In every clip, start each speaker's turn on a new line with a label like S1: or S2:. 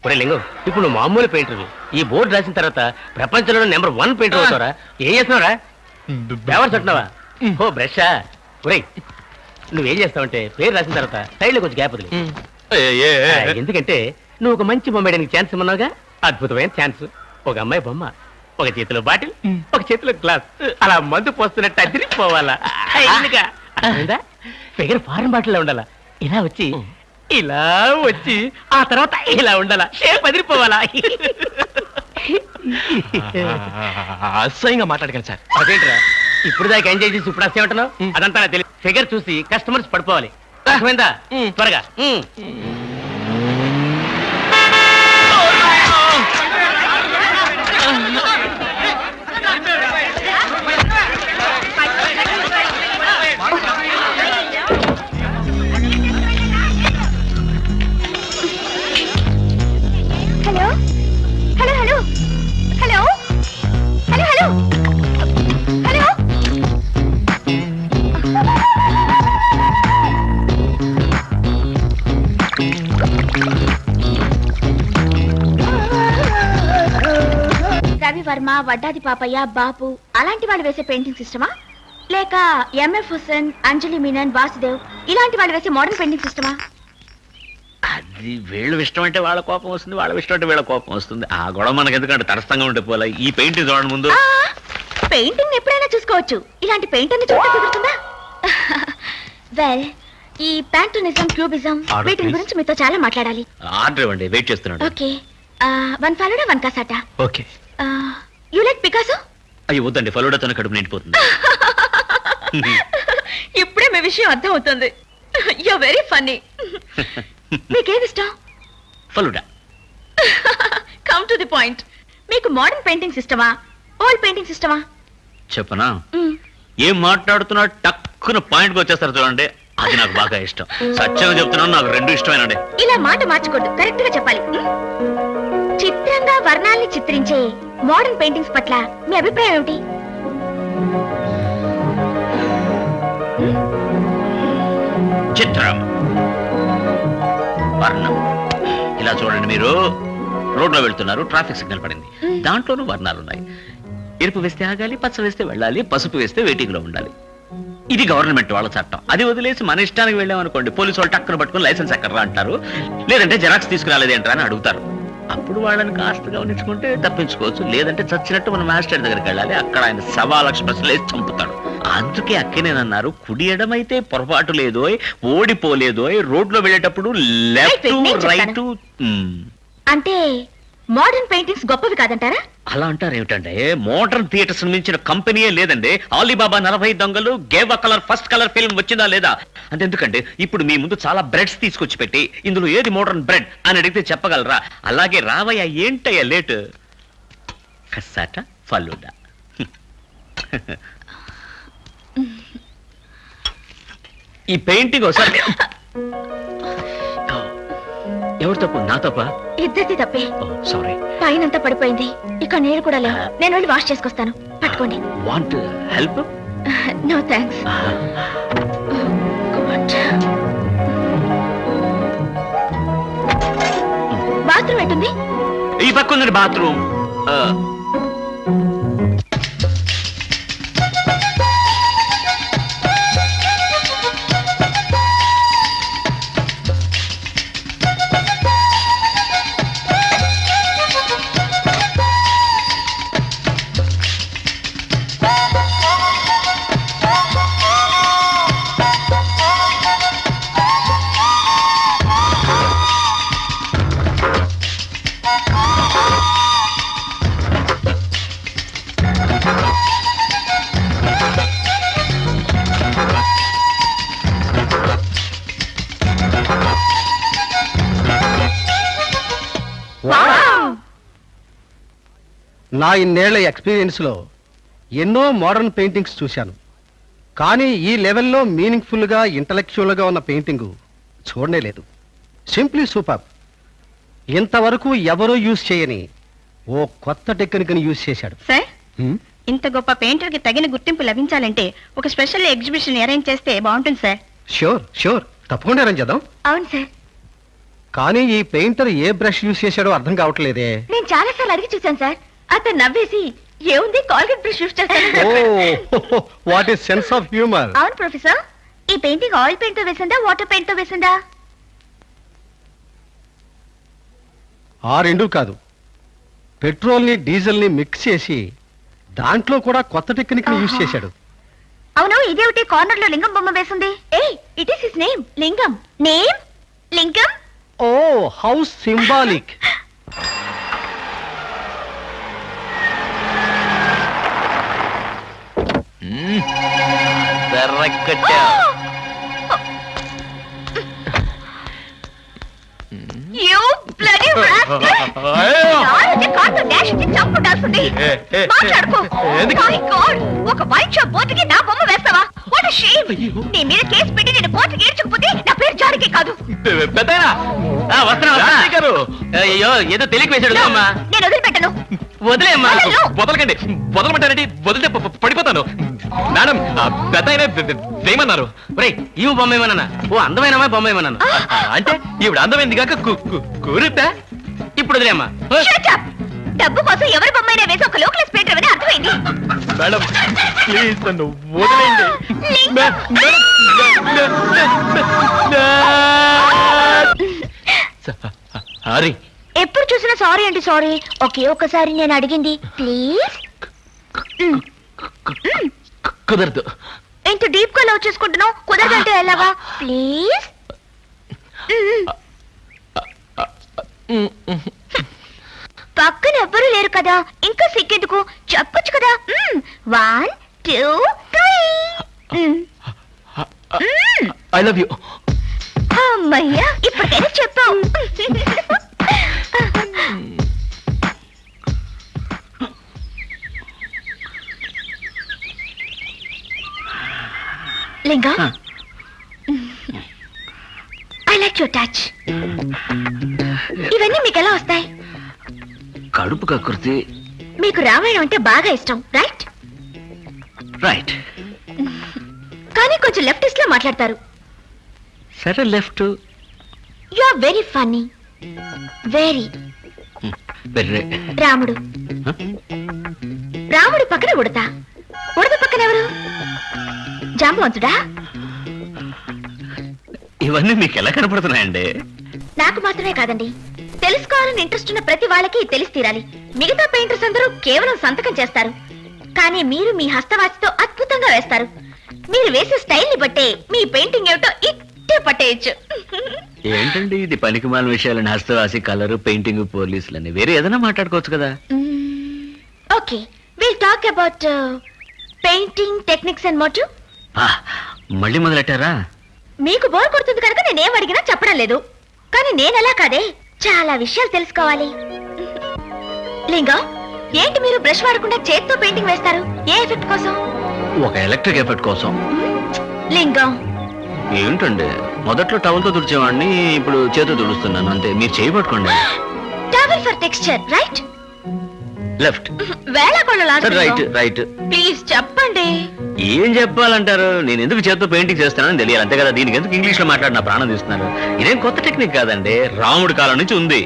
S1: ఒరే లింగు, ఇప్పుడు నువ్వు మామూలు పెయింటర్. ఈ బోర్డు రాసిన తర్వాత ప్రపంచంలో నెంబర్ 1 పెయింటర్ అవుతారా? ఏం చేస్తున్నావురా? పేపర్ చుట్టినావా? ఓ బ్రషా? ఒరేయ్, నువ్వేం చేస్తావంటే పేరు రాసిన తర్వాత సైడ్ లో కొంచెం గ్యాప్ వదిలి. ఎందుకంటే నువ్వు ఒక మంచి బొమ్మ వేయడానికి ఛాన్స్ ఇమ్మన్నావుగా, అద్భుతమైన ఛాన్స్. ఒక అమ్మాయి బొమ్మ, ఒక చేతిలో బాటిల్, ఒక చేతిలో గ్లాస్, అలా మందు పోస్తున్నట్టు అదిరిపోవాలా? ఫిగర్ ఫారెన్ బాటిల్ లో ఉండాలా? ఇలా వచ్చి ఇలా వచ్చి ఆ తర్వాత ఇలా ఉండాలా? షేప్ అదిరిపోవాలా?
S2: అసహ్యంగా మాట్లాడకండి సార్.
S1: అదేంట్రా ఇప్పుడు దాకా ఎంజాయ్ చేసి ఇప్పుడు అసేమంటున్నావు? అదంతా నాకు తెలియదు. ఫిగర్ చూసి కస్టమర్స్ పడిపోవాలి. అర్థమైందా? త్వరగా.
S3: Hello hello hello hello hello hello hello. Ravi Varma, Vaddadi Papayya, బాపు అలాంటి వాళ్ళు వేసే పెయింటింగ్ సిస్టమా, లేక ఎంఎఫ్ హుస్సేన్, అంజలి మీనన్, వాసుదేవ్ ఇలాంటి వాళ్ళు వేసే మోడర్న్ పెయింటింగ్ సిస్టమా?
S2: అది వీళ్ళ ఇష్టం అంటే వాళ్ళ కోపం వస్తుంది, వాళ్ళ ఇష్టం అంటే వీళ్ళ కోపం వస్తుంది. ఆ గొడవ మనకి ఎందుకంటే తటస్థంగా ఉంటే పోలే. ఈ పెయింటింగ్ చూడండి ముందు.
S3: పెయింటింగ్ ఎప్పుడైనా చూసుకోవచ్చు, ఇలాంటి పెయింటింగ్ చూస్తే కుదురుతుందా? వెల్, ఈ ప్యాంటోనిజం, క్యూబిజం వీటి గురించి మీతో చాలా మాట్లాడాలి.
S2: ఆర్డర్ ఇవ్వండి, వెయిట్ చేస్తున్నాడు.
S3: Okay, 1 falooda 1 cassata?
S2: Okay.
S3: You like Picasso?
S2: అయ్యో వద్దండి, ఫలోడాతోనే కడుపు నిండిపోతుంది.
S3: ఇప్పుడే మీ విషయం అర్థం అవుతుంది. You are very funny. మీకేది ఇష్టం?
S2: Falooda.
S3: Come to the point. మీకు మోడర్న్ పెయింటింగ్ సిస్టమా, ఓల్డ్ పెయింటింగ్ సిస్టమా?
S2: చెప్పనా? ఏం మాట్లాడుతున్నా టక్కున పాయింట్కి వచ్చేస్తారు చూడండి, అది నాకు బాగా ఇష్టం. సత్యంగా చెప్తున్నాను, నాకు రెండు ఇష్టమేనండి.
S3: ఇలా మాట మార్చకూడదు, కరెక్ట్ గా చెప్పాలి. చిత్రంగా వర్ణాల్ని చిత్రించే మోడర్న్ పెయింటింగ్స్ పట్ల మీ అభిప్రాయం ఏమిటి?
S2: చిత్రం, వర్ణం. ఇలా చూడండి, మీరు రోడ్లో వెళ్తున్నారు, ట్రాఫిక్ సిగ్నల్ పడింది, దాంట్లోనూ వర్ణాలు ఉన్నాయి. ఎరుపు వేస్తే ఆగాలి, పచ్చ వేస్తే వెళ్ళాలి, పసుపు వేస్తే వెయిటింగ్ లో ఉండాలి. ఇది గవర్నమెంట్ వాళ్ళ చట్టం. అది వదిలేసి మన ఇష్టానికి వెళ్ళామనుకోండి, పోలీసు వాళ్ళు టక్కున పట్టుకుని లైసెన్స్ ఎక్కడ అంటారు, లేదంటే జెరాక్స్ తీసుకురాలేదేంట్రా అని అడుగుతారు. అప్పుడు వాళ్ళని కాస్త గమనించుకుంటే తప్పించుకోవచ్చు, లేదంటే చచ్చినట్టు మన మాస్టర్ దగ్గరికి వెళ్ళాలి, అక్కడ ఆయన 1,00,000 ప్రశ్నలు వేసి చంపుతాడు. అందుకే అక్కేనేనన్నారు, కుడి ఎడమైతే పొరపాటు లేదో, ఓడిపోలేదో, రోడ్లో వెళ్ళేటప్పుడు లెఫ్ట్ రైట్.
S3: అంటే మోడర్న్ పెయింటింగ్స్ గొప్పవి కాదంటారా?
S2: అలా అంటారు ఏమిటంటే, మోడర్న్ థియేటర్స్ మించిన కంపెనీయే లేదండి. ఆలీబాబా 40 దొంగలు, gave colour first colour film వచ్చిందా లేదా? అంతెందుకంటే ఇప్పుడు మీ ముందు చాలా బ్రెడ్స్ తీసుకొచ్చి పెట్టి, ఇందులో ఏది మోడర్న్ బ్రెడ్ అని అడిగితే చెప్పగలరా? అలాగే రావయ్యా, ఏంటయ్యా లేట్? కసాట, ఫలూడా. ఈ పెయింటింగ్ ఒకసారి. ఎవరు తప్పు? నా తప్ప?
S3: ఇద్దరిది తప్పే.
S2: సారీ.
S3: పైనంతా పడిపోయింది, ఇక నీళ్ళు కూడా లేవు. నేను వెళ్ళి వాష్ చేసుకొస్తాను, పట్టుకోండి.
S2: Want help?
S3: No thanks. Bathroom ఎటుంది?
S2: ఈ పక్క ఉందండి బాత్రూమ్.
S4: నా ఇన్నేళ్ల ఎక్స్పీరియన్స్లో ఎన్నో మోడర్న్ పెయింటింగ్స్ చూశాను, కానీ ఈ లెవెల్లో మీనింగ్ఫుల్గా, ఇంటలెక్చువల్గా ఉన్న పెయింటింగ్ చూడనే లేదు. Simply super. ఇంతవరకు ఎవరూ యూజ్ చేయని ఓ కొత్త టెక్నిక్ని యూజ్ చేశాడు.
S3: సార్, ఇంత గొప్ప పెయింటర్కి తగిన గుర్తింపు లభించాలంటే ఒక స్పెషల్ ఎగ్జిబిషన్ అరేంజ్ చేస్తే బాగుంటుంది సార్.
S4: ష్యూర్ ష్యూర్, తప్పకుండా అరేంజ్ చేద్దాం.
S3: అవును సార్.
S4: కానీ ఈ పెయింటర్ ఏ బ్రష్ యూజ్ చేశాడో అర్థం కావట్లేదే.
S3: నేను చాలా సార్లు అడిగి చూశాను సార్. అతను నవ్వేసి ఏముంది కాల్గేట్ బ్రష్ యూస్ చేస్తాను.
S4: Oh what is sense of humour.
S3: అవును ప్రొఫెసర్, ఈ పెయింటింగ్ ఆయిల్ పెయింట్ తో వేసిందా వాటర్ పెయింట్ తో వేసిందా?
S4: ఆ రెండు కాదు, పెట్రోల్ ని డీజిల్ ని మిక్స్ చేసి దాంట్లో కూడా కొత్త టెక్నిక్ ని యూజ్ చేశాడు.
S3: అవును, ఇదేమిటి కార్నర్ లో లింగం బొమ్మ వేసింది? Eh it is his name. Lingam name Lingam.
S4: Oh how symbolic.
S3: You bloody rascal! నాలుగు కార్డు డాష్ ఇచ్చి చంపుడాల్సింది. మాట్లాడుకో. My God! ఒక వైన్ షాప్ బోర్డుకి నా బొమ్మ వేస్తావా? What a shame! నీ మీద కేసు పెట్టి నేను కోర్టుకి ఏడ్చకపోతే నా పేరు జారికే కాదు.
S1: అయ్యో ఏదో తెలియక వేసాడు అమ్మా.
S3: నేను వదిలిపెట్టను.
S1: వదిలేమ్మా.
S5: వదలకండి, వదలమంటారండి, వదిలితే పడిపోతాను. మేడం పెద్ద వేయమన్నారు.
S1: ఒరేయ్ ఈ బొమ్మ ఏమన్నా? ఓ అందమైన బొమ్మ ఏమన్నాను.
S5: అంటే ఈవిడ అందమైంది కాక కూరుతా.
S1: ఇప్పుడు వదిలేమ్మా.
S3: Shut up! డబ్బు కోసం ఎవరి బొమ్మైనా వేసి ఒక లోకల్ స్పీటర్ అని అర్థమైంది.
S5: మేడం ప్లీజ్ నన్ను వదిలేయండి.
S1: సారీ.
S3: ఎప్పుడు చూసినా సారీ అంటే సారీ. ఓకే ఒక్కసారి నేను అడిగింది ప్లీజ్.
S1: కుదరదు.
S3: ఇంత డీప్ గా లవ్ చేసుకుంటున్నావు, కుదరదంటే ఎలాగా? ప్లీజ్. పక్కన ఎవ్వరూ లేరు కదా, ఇంకా సిగ్గెందుకు? చెప్పొచ్చు కదా. 1 2 3.
S5: I love you.
S3: అమ్మయ్యా ఇప్పటికైనా చెప్పావు. లింగా, ఐ లైక్ యువర్ టచ్. ఇవన్నీ మీకు ఎలా వస్తాయి?
S2: కడుపు కకృతి.
S3: మీకు రామాయణం అంటే బాగా ఇష్టం, రైట్?
S2: రైట్.
S3: కానీ కొంచెం లెఫ్టిస్ట్ లో మాట్లాడతారు.
S2: సరే left.
S3: You are very funny. Very.
S2: వెర్రే.
S3: రాముడు. రాముడి పక్కన ఉడత. ఉడత పక్కన ఎవరు? జాంబవంతుడా?
S2: ఇవన్నీ మీకు ఎలా కనపడుతున్నాయండి?
S3: నాకు మాత్రమే కాదండి, తెలుసుకోవాలని ఇంట్రెస్ట్ ఉన్న ప్రతి వాళ్ళకి తెలిసి తీరాలి. మిగతా పెయింటర్స్ అందరూ కేవలం సంతకం చేస్తారు, కానీ మీరు మీ హస్తవాచితో అద్భుతంగా వేస్తారు. మీరు వేసే స్టైల్ ని బట్టే మీ పెయింటింగ్ ఏమిటో ఇట్టే పట్టేయచ్చు.
S2: ఏంటండి ఇది పనికిమాల విషయాలని? హస్తవాసి, కలరు, పెయింటింగ్, పోలీసులని వేరే ఏదైనా మాట్లాడుకోవచ్చు కదా.
S3: Okay, will talk about painting techniques and motive.
S2: మళ్ళీ మొదలెట్టారా?
S3: మీకు బోర్ కొడుతుంది కనుక నేనేం అడిగినా చెప్పడం లేదు, కానీ నేనెలా కాదే, చాలా విషయాలు తెలుసుకోవాలి. లింగం, ఏంటి మీరు బ్రష్ వాడకుండా చేత్తో పెయింటింగ్ వేస్తారు? ఏ ఎఫెక్ట్ కోసం?
S2: ఒక ఎలక్ట్రిక్ ఎఫెక్ట్ కోసం.
S3: లింగం,
S2: ఏంటండి మొదట్లో టవల్తో తుడిచేవాడిని, ఇప్పుడు చేతితో తుడుస్తున్నాను అంతే. మీరు చేయబట్టుకోండి.
S3: Towel for texture, right?
S2: Left.
S3: వేళాకోళ
S2: రైట్ రైట్.
S3: ప్లీజ్ చెప్పండి.
S2: ఏం చెప్పాలంటారు? నేను ఎందుకు చేత్తో పెయింటింగ్ చేస్తానని తెలియాలి అంతే కదా. దీనికి ఎందుకు ఇంగ్లీష్ లో మాట్లాడి నా ప్రాణం తీస్తున్నారు? ఇదేం కొత్త టెక్నిక్ కాదండి, రాముడి కాలం నుంచి ఉంది.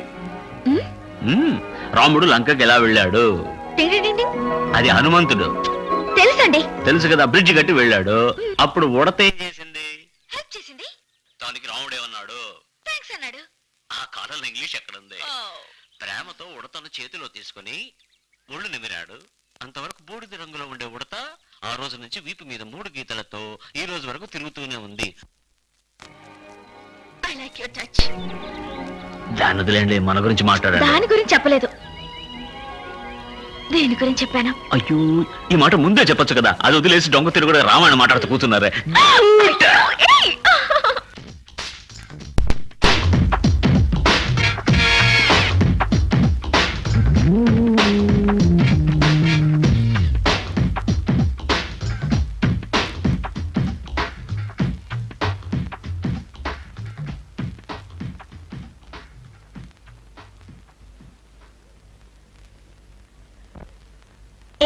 S2: రాముడు లంకకి ఎలా వెళ్ళాడు? అది హనుమంతుడు.
S3: తెలుసండి.
S2: తెలుసు కదా, బ్రిడ్జ్ కట్టి వెళ్ళాడు. అప్పుడు ఉడత ఏం చేసింది?
S3: హెల్ప్ చేసింది.
S2: దానికి రాముడు ఏమన్నాడు?
S3: థాంక్స్ అన్నాడు.
S2: ఆ కాలంలో ఇంగ్లీష్ ఎక్కడుంది? ప్రేమతో ఉడతను చేతిలో తీసుకుని ముళ్ళు నిమిరాడు. అంతవరకు బూడిద రంగులో ఉండే ఉడత ఆ రోజు నుంచి వీపు మీద 3 గీతలతో ఈ రోజు వరకు తిరుగుతూనే ఉంది.
S3: I like your touch.
S2: దాని వదిలేండి, మన గురించి మాట్లాడాలి.
S3: దాని గురించి చెప్పలేదు, దేని గురించి చెప్పాను?
S2: అయ్యో, ఈ మాట ముందే చెప్పొచ్చు కదా. అది వదిలేసి దొంగ తిరుగుడు రామాయణ మాట్లాడుతూ కూర్చున్నారే.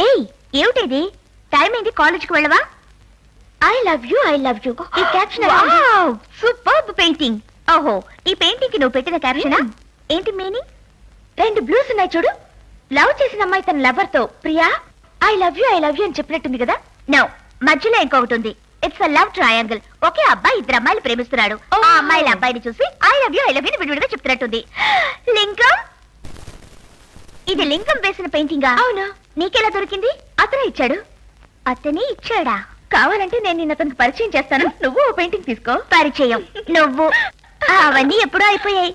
S3: ఏయ్, ఏమిటిది? టైం అయింది, కాలేజ్కి వెళ్ళవా? I love you, I love you. ఈ క్యాప్షన్ సూపర్బ్ పెయింటింగ్. ఓహో ఈ పెయింటింగ్ కి నువ్వు పెట్టిన క్యాప్షనా ఏంటి మీనింగ్ 2 బ్లూస్ ఉన్నాయి చూడు లవ్ చేసిన అమ్మాయి తన లవర్ తో ప్రియా ఐ లవ్ యూ అని చెప్పినట్టుంది కదా నో మధ్యలో ఇంకొకటి ఉంది ఇట్స్ అ లవ్ ట్రయాంగిల్ ఒకే అబ్బాయి 2 అమ్మాయిలు ప్రేమిస్తున్నాడు ఆ అమ్మాయిల అబ్బాయిని చూసి ఐ లవ్ యూ విడివిడిగా చెప్తున్నట్టుంది లింగం ఇది లింగం వేసిన పెయింటింగా అవును నీకెలా దొరికింది అతనే ఇచ్చాడు అతనే ఇచ్చాడా కావాలంటే నేను నిన్న అతనికి పరిచయం చేస్తాను నువ్వు ఓ పెయింటింగ్ తీసుకో పరిచయం నువ్వు అవన్నీ ఎప్పుడో అయిపోయాయి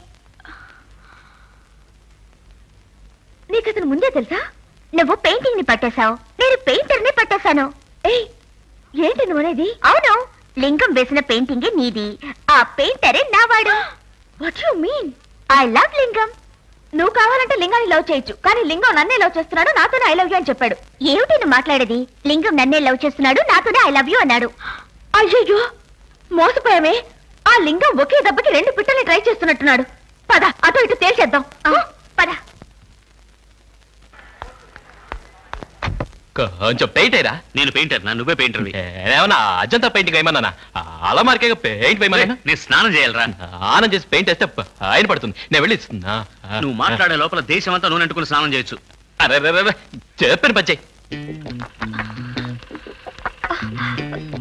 S3: నీకు అతను ముందే తెలుసా నువ్వు పెయింటింగ్ ని పట్టేశావు నేను పెయింటర్ ని పట్టేశాను ఏయ్ ఏంటి నువ్వు అనేది అవును లింగం వేసిన పెయింటింగ్ నీది ఆ పెయింటరే నావాడు what you mean I love Lingam నువ్వు కావాలంటే లింగాన్ని లవ్ చేయొచ్చు కానీ లింగం నన్నే లవ్ చేస్తున్నాడు నాతోనే ఐ లవ్ యూ అని చెప్పాడు ఏమిటి నువ్వు మాట్లాడేది లింగం నన్నే లవ్ చేస్తున్నాడు నాతోనే ఐ లవ్ యూ అన్నాడు అయ్యో మోసపోయామే ఆ లింగం ఒకే దెబ్బకి 2 పిట్టల్ని ట్రై చేస్తున్నట్టున్నాడు పద అటు ఇటు తేల్చేద్దాం పద
S5: కొంచెం పెయింట్ అయ్యరా
S2: నేను పెయింటర్ నా నువ్వే పెయింటర్వి
S5: ఏమన్నా అజంతా పెయింటింగ్ వేయమన్నా అలమారికే పెయింట్ వేయమన్నా
S2: నేను స్నానం చేయాలరా
S5: ఆనం చేసి పెయింట్ వేస్తే ఆయన పడుతుంది నేను వెళ్ళి
S2: నువ్వు మాట్లాడే లోపల దేశం అంతా నూనె అంటుకుని స్నానం చేయొచ్చు
S5: అరే చెప్పాను పచ్చే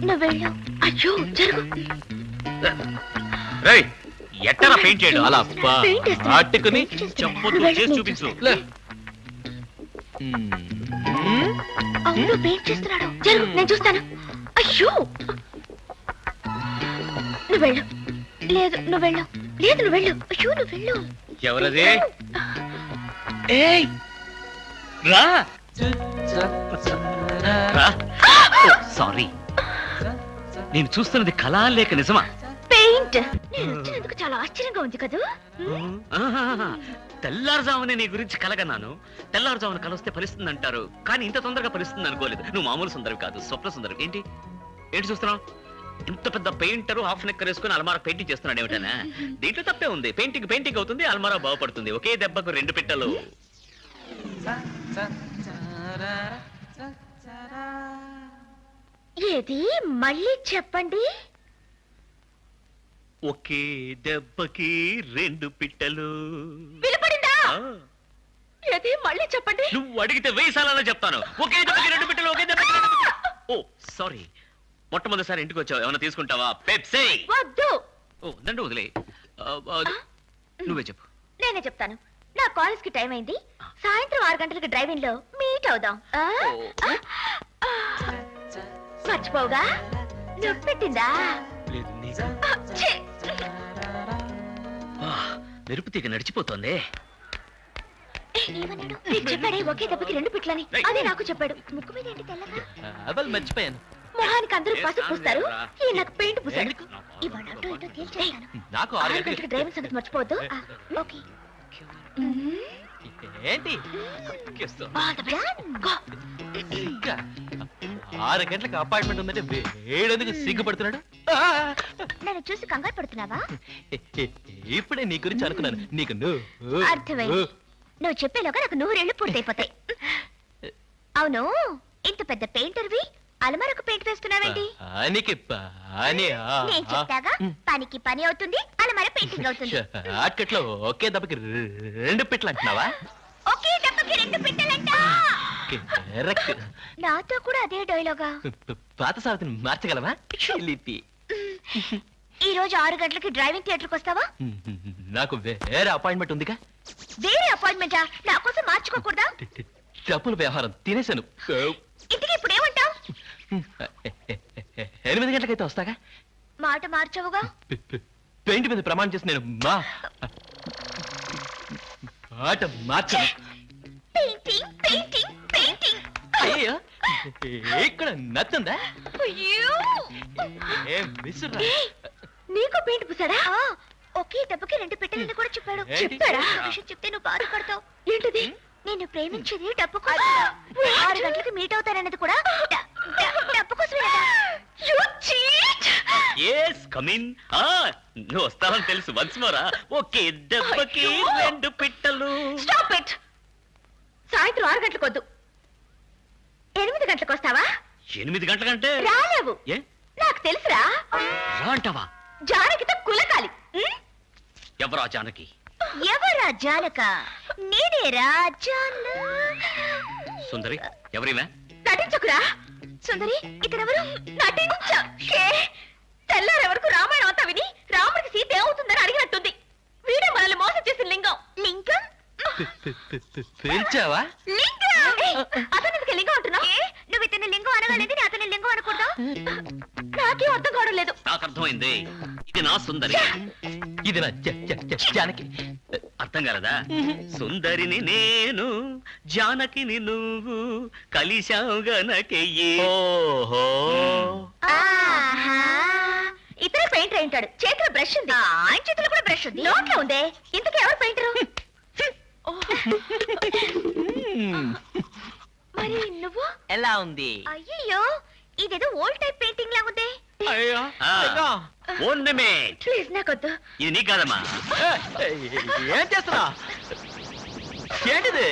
S3: నువ్వు వెళ్ళు అయ్యో జరుగు
S2: రేయ్ ఎట్టరా పెయింట్ చేయడం
S5: అలా
S3: పెయింట్ వేస్తున్నా.
S5: పట్టుకుని
S2: చెప్పొద్దు చేసి చూపించు
S5: లే.
S3: అవును పెయింట్ చేస్తున్నాడు జరుగు నేను చూస్తాను అయ్యో నువ్వు వెళ్ళు లేదు నువ్వు వెళ్ళు లేదు నువ్వు వెళ్ళు అయ్యో నువ్వు వెళ్ళు
S2: ఎవరది ఏయ్ రా సారీ నేను చూస్తున్నది కళా లేక నిజమా
S3: పెయింట్ నేను వచ్చినందుకు చాలా ఆశ్చర్యంగా ఉంది కదా
S2: ఆహాహా. తెల్లారుజామునే నీ గురించి కలగన్నాను తెల్లారుజామున కలొస్తే ఫలిస్తుంది అంటారు కానీ ఇంత తొందరగా ఫలిస్తుంది అనుకోలేదు నువ్వు మామూలు సుందరి కాదు స్వప్న సుందరి ఏంటి ఏంటి చూస్తున్నావు ఇంత పెద్ద పెయింటర్ హాఫ్ నెక్కర్ వేసుకుని అల్మారా పెయింటింగ్ చేస్తున్నాడు ఏమిటనా దీంట్లో తప్పే ఉంది పెయింటింగ్ అవుతుంది అల్మారా బాగుపడుతుంది ఒకే దెబ్బకు 2 పిట్టలు
S3: ఏది మళ్ళీ చెప్పండి
S2: ఒకే దెబ్బకి 2 పిట్టలు
S3: వినపడిందా
S2: ఆ,
S3: ఏది మళ్ళీ చెప్పండి
S2: నువ్వు అడిగితే 1000 సార్లు చెప్తాను ఒకే దెబ్బకి 2 పిట్టలు ఒకే దెబ్బకి 2 పిట్టలు ఓ సారీ మొట్టమొదటిసారి ఇంటికి వచ్చావు ఏమైనా తీసుకుంటావా పెప్సీ
S3: వద్దు
S2: ఓ దండు వదిలే నువ్వే చెప్పు
S3: నేనే చెప్తాను నా కాలేజ్ కి టైం అయింది సాయంత్రం 6 గంటలకు డ్రైవింగ్ లో మీట్ అవుదాం మర్చిపోవుగా నువ్వు పెట్టిందా
S2: లేదు నీకు
S3: ఛీ!
S2: మెరుపు తీగ నడిచిపోతోంది
S3: ఏమన్నాడు నీకు చెప్పాడే ఒకే దెబ్బకి 2 పిట్లని అదే నాకు చెప్పాడు ముక్కు మీద ఏంటి తెల్లగా
S5: అవల్ మర్చిపోయాను
S3: మొహానికి అందరూ పసుపు పూస్తారు ఈ నాకు పెయింట్ పూసాడు
S2: ఎందుకు?
S3: ఇవాళ అటో ఇటో తేల్చేస్తాను
S5: నాకు
S3: 6
S5: 6
S3: గంటలకు
S5: గంటలకి
S3: డ్రైవింగ్ సంగతి మర్చిపోవద్దు ఓకే
S5: ఏంటి
S3: ఆల్ ది బెస్ట్ గో
S5: ఇంకా 6 గంటలకు అపాయింట్మెంట్ ఉందంటే వేడెందుకు సిగ్గుపడుతున్నాడు
S3: నన్ను చూసి కంగారు పడుతున్నావా
S5: ఇప్పుడే నీ గురించి అనుకున్నాను నీకు నువ్వు
S3: అర్థమైంది నువ్వు చెప్పేలోగా నాకు 100 ఏళ్ళు పూర్తయిపోతాయి అవును ఇంత పెద్ద పెయింటర్వి అలమరకు పెయింట్ వేస్తున్నావేంటి
S5: పనికి పని
S3: నేను చెప్తాగా పనికి పని అవుతుంది అలమర పెయింటింగ్ అవుతుంది
S5: షార్ట్కట్ లో ఒకే దెబ్బకి 2 పిట్లు అంటున్నావా
S3: ఒకే దెబ్బకి 2 పిట్టలంట
S5: కరెక్ట్
S3: నాతో కూడా అదే డైలాగా
S5: పాత సావిత్రిని మార్చగలవా చిలిపి
S3: ఈ రోజు 6 గంటలకి డ్రైవింగ్ థియేటర్కి వస్తావా
S5: నాకు వేరే అపాయింట్మెంట్ ఉందిగా
S3: వేరే అపాయింట్మెంటా నా కోసం మార్చుకోకూడదా
S5: డబ్బుల వ్యవహారం తినేశాను
S3: ఇంటికి ఇప్పుడు ఏమంటావు
S5: 8 గంటలకైతే వస్తాగా
S3: మాట మార్చవుగా
S5: పెయింట్ మీద ప్రమాణం చేసి నేను మాట మార్చను
S3: పెయింటింగ్ పెయింటింగ్ పెయింటింగ్
S5: అయ్యో ఇక్కడ నచ్చుందా
S3: అయ్యో
S5: ఏం విసురా
S3: నీకు పెయింట్ పూసాడా ఒకే దెబ్బకి 2 పెట్టెలని కూడా చెప్పాడు
S5: ఏంటి?
S3: చెప్పాడా ఆ విషయం చెప్తే నువ్వు బాధపడతావు ఏంటిది నేను ప్రేమించేది డబ్బు కోసం 6 గంటలకి మీట్ అవుతానన్నది కూడా డబ్బు కోసమే కదా యు చీట్
S2: ఎస్ కమిన్ నువ్వు వస్తావని తెలుసు వన్స్ మోరా ఒకే దెబ్బకి 2 పిట్టలు
S3: స్టాప్ ఇట్ సాయంత్రం 6 గంటలకు వద్దు 8 గంటలకు వస్తావా
S2: 8 గంటలకంటే
S3: రాలేవు
S2: ఏ
S3: నాకు తెలుసురా
S2: రా అంటావా
S3: జానకితో కులకాలి ఉం?
S2: ఎవరా జానకి?
S3: ఎవరా జానక? నేనేరా జాన.
S2: సుందరి ఎవరివే?
S3: నటించకురా సుందరి. ఇతరెవరు? నటించే. తెల్లారెవరకు రామాయణం అంతా విని రాముడికి సీత ఏమవుతుందని అడిగినట్టుంది. వీడే మనల్ని మోసం చేసిన లింగం. లింగం?
S5: పేల్చావా?
S3: లింగం! అతను ఎందుకు లింగం అంటున్నావు? నువ్వు ఇతని లింగం అనగానేది నేను అతని లింగం అనకూడదు. నాకేం అర్థం కావడం లేదు.
S2: నాకు అర్థమైంది. ఇది నా సుందరి.
S5: ఇది నా జానకి.
S2: అర్థం కాలదా? సుందరిని నేను, జానకిని నువ్వు, కలిశావు గనకెయ్యి.
S5: ఓహో.
S3: ఆహా! ఇతర పెయింటర్ అయి ఉంటాడు. చేతిలో బ్రష్ ఉంది. ఆయన చేతిలో కూడా బ్రష్ ఉంది. నోట్లో ఉందే. ఇంతకీ ఎవరు పెయింటరు? మరి నువ్వు
S1: ఎలా ఉంది?
S3: అయ్యో, ఇదేదో ఓల్డ్ టైప్ పెయింటింగ్ లా ఉంది.
S5: అయ్యో.
S2: ఓర్నమెంట్.
S3: ప్లీజ్ నాకొద్దు.
S2: ఇది నీకు కాదమ్మా.
S5: ఏం చేస్తున్నా? ఏంటిది?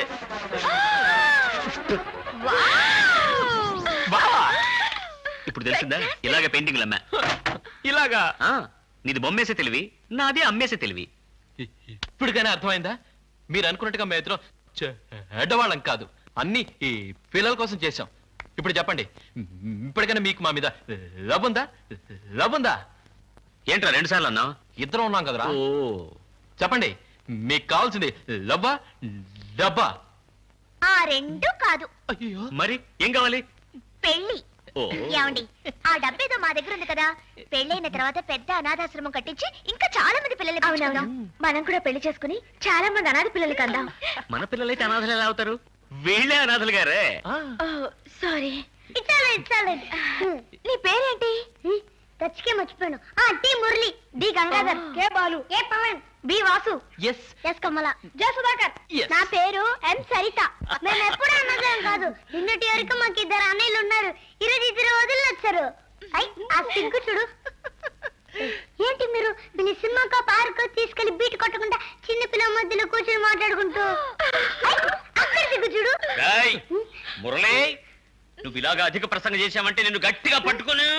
S3: వావ్!
S5: బావా
S2: ఇప్పుడు తెలిసిందా? ఇలాగ పెయింటింగ్లు అమ్మా.
S5: ఇలాగా?
S2: ఆ, నీది బొమ్మేసే తెలివి, నాది అమ్మేసే తెలివి.
S5: ఇప్పటికైనా అర్థమైందా? మీరు అనుకున్నట్టుగా మేము ఇద్దరం చెడ్డవాళ్ళం కాదు. అన్ని ఈ పిల్లల కోసం చేశాం. ఇప్పుడు చెప్పండి, ఇప్పటికైనా మీకు మా మీద లవ్ ఉందా? లవ్ ఉందా?
S2: ఏంట్రా 2 సార్లు అన్నావు?
S5: ఇద్దరం ఉన్నాం కదరా.
S2: ఓ,
S5: చెప్పండి, మీకు కావాల్సింది లవ్వా డబ్బా?
S3: ఆ రెండు కాదు,
S5: అయ్యో.
S2: మరి ఏం కావాలి?
S3: పెళ్లి.
S2: ఓ,
S3: ఏమండి, ఆ డబ్బేదో మా దగ్గర ఉంది కదా. పెళ్ళైన తర్వాత పెద్ద అనాథాశ్రమం కట్టించి ఇంకా చాలా మంది పిల్లలు పెంచుకుందాం. మనం కూడా పెళ్లి చేసుకుని చాలా మంది అనాథ పిల్లలు కందాం.
S2: మన పిల్లలైతే అనాథలు ఎలా అవుతారు? వీళ్ళే అనాథలు గారే.
S5: ఆ,
S3: సారీ. నీ పేరేంటి? టచ్కే మర్చిపోయాను. T Murali, D Gangadhar, K Balu, A Pavan, B Vasu,
S5: yes.
S3: S Kamala, J Sudhakar.
S5: Yes.
S3: నా పేరు ఎం సరిత. మేము ఎప్పుడు అన్నదాం కాదు. నిన్నటి వరకు మాకు 2 అన్నయ్యలు ఉన్నారు. ఈరోజు 2 వదిలి వచ్చారు. ఆ సిగ్గు చూడు. ఏంటి మీరు దీన్ని సినిమాకో పార్కో తీసుకెళ్లి బీట్ కొట్టకుండా చిన్న పిల్లల మధ్యలో కూర్చొని మాట్లాడుకుంటూ అక్కడ సిగ్గు చూడు.
S2: రేయ్, మురళి, నువ్వు ఇలాగా అధిక ప్రసంగం చేశావంటే నిన్ను గట్టిగా పట్టుకుని